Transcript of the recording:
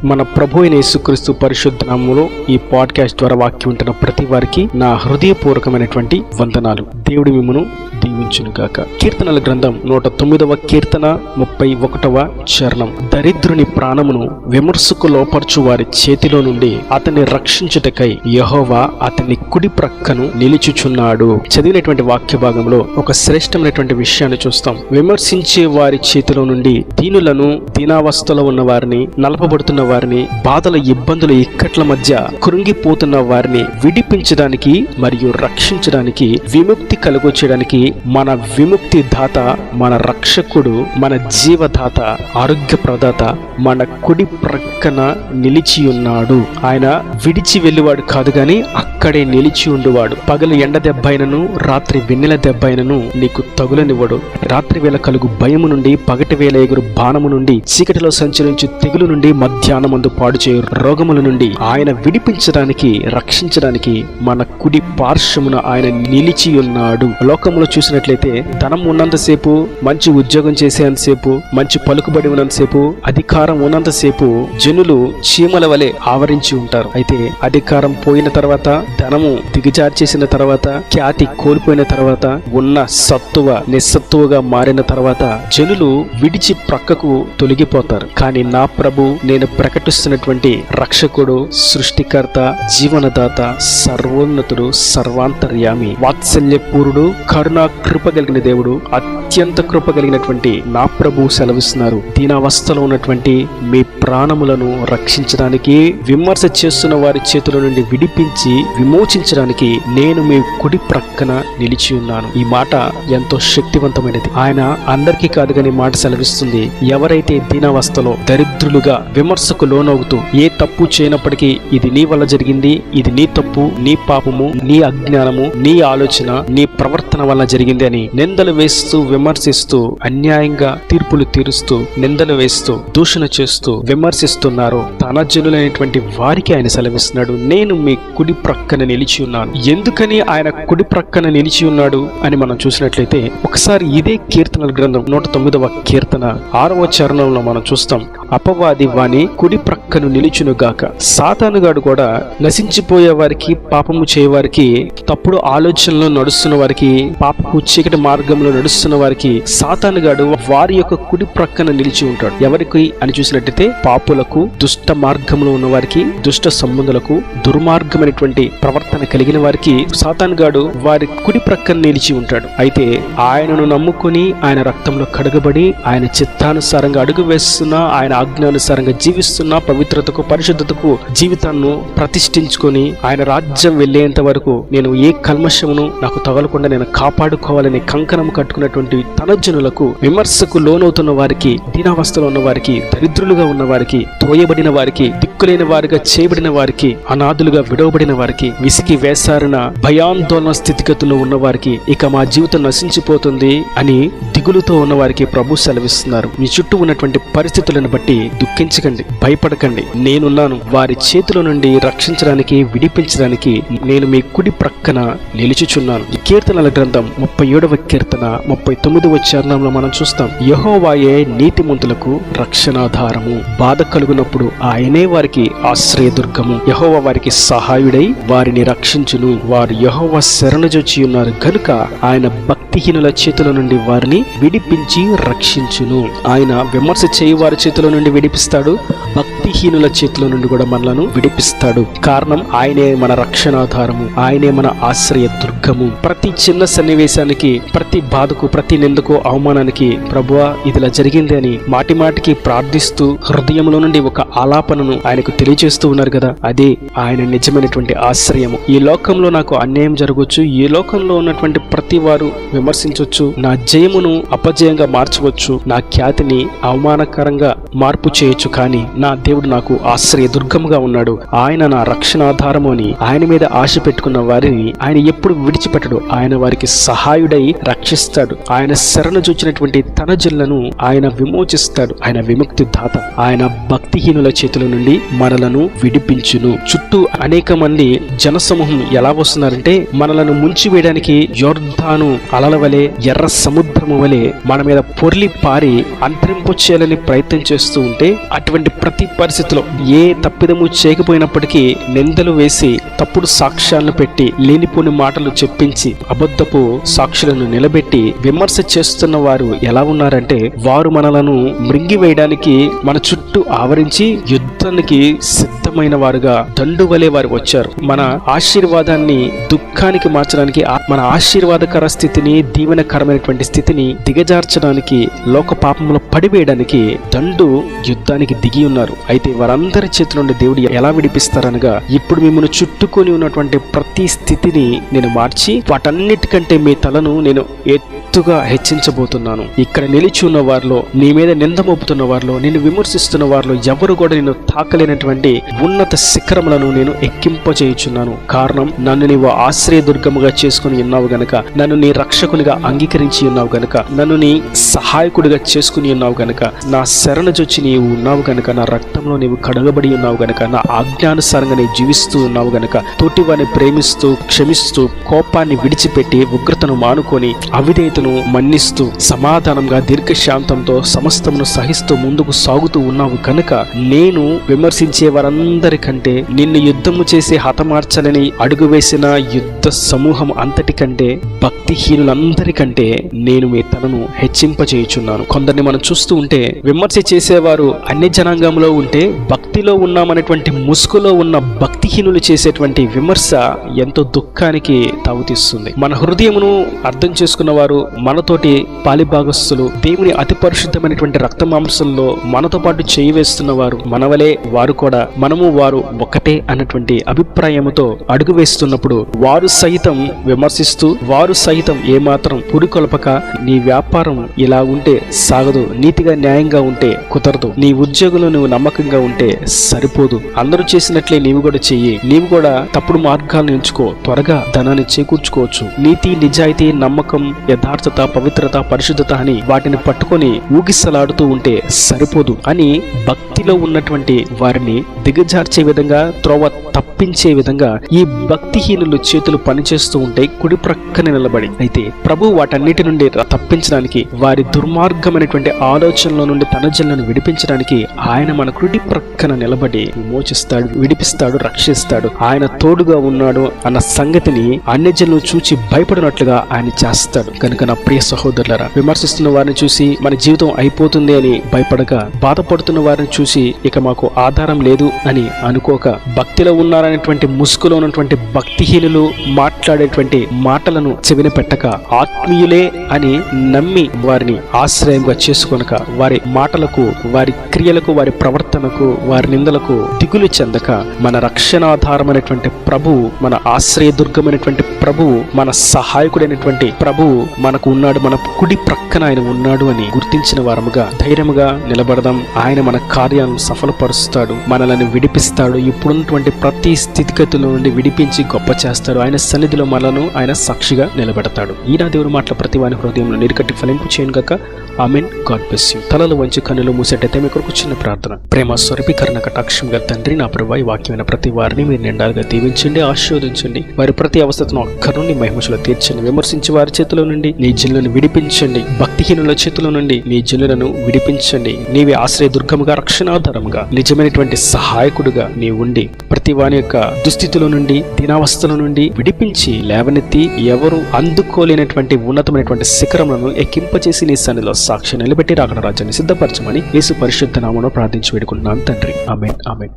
మన ప్రభు అయిన యేసుక్రీస్తు పరిశుద్ధ నామములో ఈ పాడ్కాస్ట్ ద్వారా వాక్యం వింటున్న ప్రతి వారికి నా హృదయపూర్వకమైనటువంటి వందనాలు. దేవుడి మిమ్మును దీవించునుగాక. కీర్తనల గ్రంథం 109వ కీర్తన 31వ చరణం. దరిద్రుని ప్రాణమును విమర్శకు లోపర్చు వారి చేతిలో నుండి అతన్ని రక్షించుటకై యెహోవా అతని కుడి ప్రక్కను నిలుచుచున్నాడు. చదివినటువంటి వాక్య భాగంలో ఒక శ్రేష్టమైనటువంటి విషయాన్ని చూస్తాం. విమర్శించే వారి చేతిలో నుండి దీనులను, దీనావస్థలో ఉన్న వారిని, నలపబడుతున్న వారిని, బాధల, ఇబ్బందుల, ఇక్కట్ల మధ్య కృంగిపోతున్న వారిని విడిపించడానికి మరియు రక్షించడానికి, విముక్తి కలుగొచ్చడానికి మన విముక్తి దాత, మన రక్షకుడు, మన జీవదాత, ఆరోగ్య ప్రదాత మన కుడి ప్రక్కన నిలిచి ఉన్నాడు. ఆయన విడిచి వెళ్ళేవాడు కాదు గాని అక్కడే నిలిచి ఉండువాడు. పగలు ఎండ దెబ్బైనను, రాత్రి వెన్నెల దెబ్బైనను నీకు తగులనివ్వడు. రాత్రి వేళ కలుగు భయము నుండి, పగటి వేళ ఎగురు బాణము నుండి, చీకటిలో సంచరించు తెగులు నుండి, మధ్యాహ్నమందు పాడు చేయు రోగముల నుండి ఆయన విడిపించడానికి, రక్షించడానికి మన కుడి పార్శ్వమున ఆయన నిలిచి ఉన్నాడు. లోకంలో చూసినట్లయితే ధనం ఉన్నంతసేపు, మంచి ఉద్యోగం చేసేంతసేపు, మంచి పలుకుబడి ఉన్నంతసేపు, అధికారం ఉన్నంతసేపు జనులు చీమల వలె ఆవరించి ఉంటారు. అయితే అధికారం పోయిన తర్వాత, ధనము దిగజార్చేసిన తర్వాత, ఖ్యాతి కోల్పోయిన తర్వాత, ఉన్న సత్తువ నిస్సత్తువగా మారిన తర్వాత జనులు విడిచి ప్రక్కకు తొలగిపోతారు. కానీ నా ప్రభు, నేను ప్రకటిస్తున్నటువంటి రక్షకుడు, సృష్టికర్త, జీవనదాత, సర్వోన్నతుడు, సర్వాంతర్యామి, వాత్సల్యపూరుడు, కరుణ, కృప కలిగిన దేవుడు, అత్యంత కృప కలిగినటువంటి నా ప్రభు సెలవిస్తున్నారు. దీనావస్థలో ఉన్నటువంటి మీ ప్రాణములను రక్షించడానికి, విమర్శ చేస్తున్న వారి చేతుల నుండి విడిపించి విమోచించడానికి నేను మీ కుడి ప్రక్కన నిలిచి ఉన్నాను. ఈ మాట ఎంతో శక్తివంతమైనది. ఆయన అందరికీ కాదు కానీ మాట సెలవిస్తుంది. ఎవరైతే దీనావస్థలో దరిద్రులుగా విమర్శకు లోనవుతూ ఏ తప్పు చేయనప్పటికీ ఇది నీ వల్ల జరిగింది, ఇది నీ తప్పు, నీ పాపము, నీ అజ్ఞానము, నీ ఆలోచన, నీ ప్రవర్తన వల్ల జరిగింది అని నిందలు వేస్తూ, విమర్శిస్తూ, అన్యాయంగా తీర్పులు తీరుస్తూ, నిందలు వేస్తూ, దూషణ చేస్తూ విమర్శిస్తున్నారో తన జనులైనటువంటి వారికి ఆయన సెలవిస్తున్నాడు, నేను మీ కుడి ప్రక్కన నిలిచి ఉన్నాను. ఎందుకని ఆయన కుడి ప్రక్కన నిలిచి ఉన్నాడు అని మనం చూసినట్లయితే ఒకసారి ఇదే కీర్తనల గ్రంథం 109వ కీర్తన 6వ చరణంలో మనం చూస్తాం. అపవాది వాని కుడి ప్రక్కను నిలుచునుగాక. సాతానుగాడు కూడా నశించిపోయే వారికి, పాపము చేయవారికి, తప్పుడు ఆలోచనలో నడుస్తున్న వారికి, పాపపు చీకటి మార్గంలో నడుస్తున్న వారికి సాతానుగాడు వారి యొక్క కుడి ప్రక్కన నిలిచి ఉంటాడు. ఎవరికి అని చూసినట్టయితే పాపులకు, దుష్ట మార్గంలో ఉన్న వారికి, దుష్ట సంబంధులకు, దుర్మార్గమైనటువంటి ప్రవర్తన కలిగిన వారికి సాతానుగాడు వారి కుడి ప్రక్కన నిలిచి ఉంటాడు. అయితే ఆయనను నమ్ముకుని, ఆయన రక్తంలో కడగబడి, ఆయన చిత్తానుసారంగా అడుగు వేస్తున్నా, ఆయన ఆజ్ఞానుసారంగా జీవిస్తున్నా, పవిత్రతకు, పరిశుద్ధతకు జీవితాన్ని ప్రతిష్ఠించుకొని ఆయన రాజ్యం వెళ్లేంత వరకు నేను ఏ కల్మషమును నాకు తగలకుండా నేను కాపాడుకోవాలని కంకణం కట్టుకున్నటువంటి తన జనులకు, విమర్శకు లోనవుతున్న వారికి, దీనావస్థలో ఉన్న వారికి, దరిద్రులుగా ఉన్న వారికి, తోయబడిన వారికి, దిక్కులేని వారిగా చేయబడిన వారికి, అనాథులుగా విడవబడిన వారికి, విసికి వేసారిన భయాందోళన స్థితిగతుల్లో ఉన్న వారికి, ఇక మా జీవితం నశించిపోతుంది అని దిగులుతో ఉన్న వారికి ప్రభు సెలవిస్తున్నారు. మీ చుట్టూ ఉన్నటువంటి పరిస్థితులను బట్టి దుఃఖించకండి, భయపడకండి. నేనున్నాను. వారి చేతిలో నుండి రక్షించడానికి, విడిపించడానికి నేను మీ కుడి ప్రక్కన నిలుచుచున్నాను. ఈ కీర్తనల గ్రంథం 37వ కీర్తన 39వ చరణంలో మనం చూస్తాం. యెహోవాయే నీతిమంతులకు రక్షణాధారము. బాధ కలుగునప్పుడు ఆయనే వారికి ఆశ్రయదుర్గము. యెహోవా వారికి సహాయుడై వారిని రక్షించును. వారు యెహోవా శరణుజొచ్చి ఉన్నారు గనుక ఆయన భక్తిహీనుల చేతుల నుండి వారిని విడిపించి రక్షించును. ఆయన విమర్శ చేయి వారి చేతుల నుండి విడిపిస్తాడు, భక్తిహీనుల చేతుల నుండి కూడా మనలను విడిపిస్తాడు. కారణం ఆయనే మన రక్షణాధారము, ఆయనే మన ఆశ్రయ దుర్గము. ప్రతి చిన్న సన్నివేశానికి, ప్రతి బాధకు, ప్రతి నిందకు, అవమానానికి ప్రభువా ఇదిలా జరిగింది అని మాటి మాటికి ప్రార్థిస్తూ హృదయంలో నుండి ఒక ఆలాపనను ఆయనకు తెలియజేస్తూ ఉన్నారు కదా, అదే ఆయన నిజమైనటువంటి ఆశ్రయము. ఈ లోకంలో నాకు అన్యాయం జరగవచ్చు, ఈ లోకంలో ఉన్నటువంటి ప్రతి వారు విమర్శించవచ్చు, నా జయమును అపజయంగా మార్చవచ్చు, నా ఖ్యాతిని అవమానకరంగా మార్పు చేయొచ్చు, కానీ నా దేవుడు నాకు ఆశ్రయ దుర్గముగా ఉన్నాడు. ఆయన నా రక్షణాధారము అని ఆయన మీద ఆశ పెట్టుకున్న వారిని ఆయన ఎప్పుడు విడిచిపెట్టడు. ఆయన వారికి సహాయుడై రక్షిస్తాడు. ఆయన శరణు చూచినటువంటి తన జనులను ఆయన విమోచిస్తాడు. ఆయన విముక్తి దాత. ఆయన భక్తిహీనుల చేతుల నుండి మనలను విడిపించును. చుట్టూ అనేక మంది జనసమూహం ఎలా వస్తున్నారంటే మనలను ముంచి వేయడానికి యోర్దాను అలల వలె, ఎర్ర సముద్రము వలె మన మీద పొర్లి పారి అంతరింపు చేయాలని ప్రయత్నం చేస్తూ ఉంటే అటువంటి ప్రతి పరిస్థితిలో ఏ తప్పిదము చేయకపోయినప్పటికీ నిందలు వేసి తప్పుడు సాక్ష్యాలను పెట్టి లేనిపోని మాటలు చెప్పించి అబద్ధపు సాక్షులను నిలబెట్టి విమర్శ చేస్తున్న వారు ఎలా ఉన్నారంటే, వారు మనలను మృంగివేయడానికి మన చుట్టూ ఆవరించి యుద్ధానికి సిద్ధమైన వారుగా దండువలే వారు వచ్చారు. మన ఆశీర్వాదాన్ని దుఃఖానికి మార్చడానికి, మన ఆశీర్వాదకర స్థితిని, దీవెనకరమైనటువంటి స్థితిని దిగజార్చడానికి, లోక పాపంలో పడివేయడానికి దండు యుద్ధానికి దిగి ఉన్నారు. అయితే వారందరి చేతుల నుండి దేవుడు ఎలా విడిపిస్తారనగా, ఇప్పుడు మిమ్మల్ని చుట్టుకొని ఉన్నటువంటి ప్రతి స్థితిని నేను మార్చి వాటన్నిటికంటే మీ తలను నేను ఎత్తుగా హెచ్చించబోతున్నాను. ఇక్కడ నిలిచి ఉన్న వారిలో, నీ మీద నింద మోపుతున్న వారిలో, నిన్ను విమర్శిస్తున్న వారిలో ఎవరు కూడా నేను తాకలేనటువంటి ఉన్నత శిఖరములను నేను ఎక్కింపజేయుచున్నాను. కారణం, నన్ను నీవు ఆశ్రయదుర్గముగా చేసుకుని ఉన్నావు గనక, నన్ను నీ రక్షకునిగా అంగీకరించి ఉన్నావు గనక, నన్ను నీ సహాయకుడిగా చేసుకుని ఉన్నావు గనక, నా శరణజొచ్చి నీవు ఉన్నావు గనక, నా రక్తంలో నీవు కడగబడి ఉన్నావు గనక, నా ఆజ్ఞానుసారంగా నీవు జీవిస్తూ ఉన్నావు గనక, తోటివారిని ప్రేమిస్తూ క్షమిస్తూ కోపాన్ని విడిచిపెట్టి ఉగ్రతను మానుకొని అవిధేయతను మన్నిస్తూ సమాధానంగా దీర్ఘశాంతంతో సమస్తమును సహిస్తూ ముందుకు సాగుతూ ఉన్నావు కనుక, నేను విమర్శించే వారందరికంటే, నిన్ను యుద్ధము చేసి హతమార్చాలని అడుగు వేసిన యుద్ధ సమూహం అంతటికంటే, భక్తిహీనులందరికంటే నేను మీ తనను హెచ్చింపచేయుచున్నాను. కొందరిని మనం చూస్తూ ఉంటే, విమర్శ చేసేవారు అన్ని జనాంగంలో ఉంటే, భక్తిలో ఉన్నామనేటువంటి ముసుగులో ఉన్న భక్తిహీనులు చేసేటువంటి విమర్శ ఎంతో దుఃఖానికి తావుతీస్తుంది. మన హృదయమును అర్థం చేసుకున్న వారు, మనతోటి పాలిభాగస్తులు, దేవుని అతి పరిశుద్ధమైనటువంటి రక్త మాంసంలో మనతో పాటు చేయి వేస్తున్న వారు, మనవలే వారు కూడా, మనము వారు ఒకటే అన్నటువంటి అభిప్రాయముతో అడుగు వేస్తున్నప్పుడు, వారు సైతం విమర్శిస్తూ, వారు సైతం ఏమాత్రం పురికొల్పక, నీ వ్యాపారం ఇలా ఉంటే సాగదు, నీతిగా న్యాయంగా ఉంటే కుదరదు, నీ ఉద్యోగంలో నువ్వు నమ్మకంగా ఉంటే సరిపోదు, అందరూ చేసినట్లే నీవు కూడా చెయ్యి, నీవు కూడా తప్పుడు మార్గాలను ఎంచుకో, త్వరగా ధనాన్ని చేకూర్చుకోవచ్చు, నీతి నిజాయితీ నమ్మకం యథార్థత పవిత్రత పరిశుద్ధత అని వాటిని పట్టుకొని ఊగిసలాడుతూ ఉంటే సరిపోదు అని భక్తిలో ఉన్నటువంటి వారిని దిగజార్చే విధంగా, త్రోవ తప్పించే విధంగా ఈ భక్తిహీనులు చేతులు పనిచేస్తూ ఉంటే కుడి ప్రక్కన నిలబడి, అయితే ప్రభు వాటన్నిటి నుండి తప్పించడానికి, వారి దుర్మార్గమైనటువంటి ఆలోచనల నుండి తన జనులను విడిపించడానికి ఆయన మన కుడి ప్రక్కన నిలబడి విమోచిస్తాడు, విడిపిస్తాడు, రక్షిస్తాడు. ఆయన తోడుగా ఉన్నాడు అన్న సంగతిని అన్ని జనులు చూచి భయపడినట్లుగా ఆయన చేస్తాడు. కనుక నా ప్రియ సహోదరులారా, విమర్శిస్తున్న వారిని చూసి మన జీవితం అయిపోతుంది అని భయపడక, బాధపడుతున్న వారిని చూసి ఇక మాకు ఆధారం లేదు అని అనుకోక, భక్తిలో ఉన్నారనేటువంటి ముసుగులో ఉన్నటువంటి భక్తిహీనులు మాట్లాడేటువంటి మాటలను చెవిన పెట్టక, ఆత్మీయులే అని నమ్మి వారిని ఆశ్రయంగా చేసుకొనక, వారి మాటలకు, వారి క్రియలకు, వారి ప్రవర్తనకు, వారి నిందలకు దిగులు చెందక, మన రక్షణాధారమైనటువంటి ప్రభువు, మన ఆశ్రయదుర్గమైనటువంటి ప్రభువు, మన సహాయకుడైనటువంటి ప్రభువు మనకు ఉన్నాడు, మన కుడి ప్రక్కన ఆయన ఉన్నాడు అని గుర్తించిన వారముగా ధైర్యముగా నిలబడదాం. ఆయన మన కార్యాలను సఫలపరుస్తాడు, మనల్ని విడిపిస్తాడు, ఇప్పుడున్నటువంటి ప్రతి స్థితిగతుల నుండి విడిపించి గొప్ప చేస్తాడు. ఆయన సన్నిధిలో మనలను ఆయన సాక్షిగా నిలబెడతాడు. ఈనా దేవుని మాటల ప్రతి వాని హృదయంలో నీరుకట్టి ఫలింపు చేయను గాక. ఆమెన్. God bless you. తలలు వంచి కన్నులు మూసేటైతే మీ కొరకు చిన్న ప్రార్థన. ప్రేమ స్వరూపీకరణ కటాక్షం గల తండ్రి, నా ప్రభువా, ఈ వాక్యమైన ప్రతి వారిని మీరు నిండాలుగా దీవించండి, ఆశీర్వదించండి. వారి ప్రతి అవస్థను ఒక్కరి నుండి మహిమలో తీర్చండి. విమర్శించి వారి చేతిలో నుండి నీ జనులను విడిపించండి. భక్తిహీనుల చేతిలో నుండి నీ జనులను విడిపించండి. నీవే ఆశ్రయ దుర్గముగా, రక్షణాధారముగా, నిజమైనటువంటి సహాయకుడుగా నీ ఉండి ప్రతి వాని యొక్క దుస్థితిలో నుండి, దీనావస్థల నుండి విడిపించి లేవనెత్తి ఎవరు అందుకోలేనటువంటి ఉన్నతమైనటువంటి శిఖరములను ఎక్కింపచేసి నీ సన్నిధిలో సాక్షి నిలబెట్టి రాకడ రాజ్యాన్ని సిద్ధపరచమని యేసు పరిశుద్ధ నామములో ప్రార్థించి వేడుకుంటున్నాను తండ్రి. ఆమేన్. ఆమేన్.